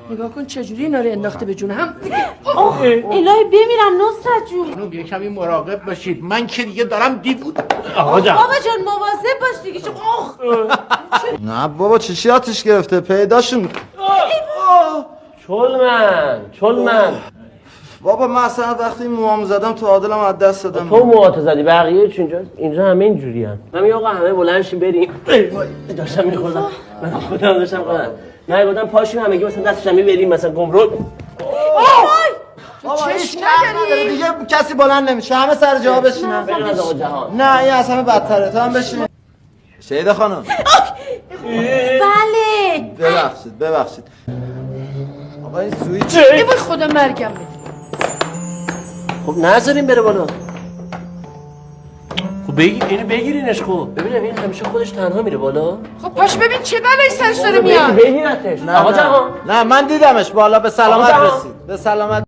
نگاه کن چجوری اینا رو انداخته به جون هم. الهی بمیرم نصرت جون. خانم یه کمی مراقب باشید، من که دیگه دارم دیوونه. آقا جان بابا جان مواظب باش دیگه. نه بابا چی آتیش گرفته پیداشون. چلمن بابا من اصلا وقتی موامو زدم تو عادلم از دست دادم. تو موهاتو زدی بقیه چی اینجا همه اینجوری هم. من میگم آقا همه بلند شیم بریم. داشتم میخوردم من خودم داشتم خودم نه گفتم پاشیم همگی مثلا دستشم میبریم مثلا گمرک. بابا هیچ نداره دیگه کسی بلند نمیشه همه سر جا بشینن. بریم از آقا جهان. نه این از همه بدتره تو هم بشین. شهیده خانم بله ببخشید آقا این سویچ ای وای خدا مرگم بده. خب نذاریم بره بالا. خب بگیرینش خب. ببینم این همیشه خودش تنها میره بالا. خب پاش ببین چه بلایی سرش داره میاد. بگیرتش. آقا جهان نه من دیدمش بالا به سلامت آقا جهان. رسید به سلامت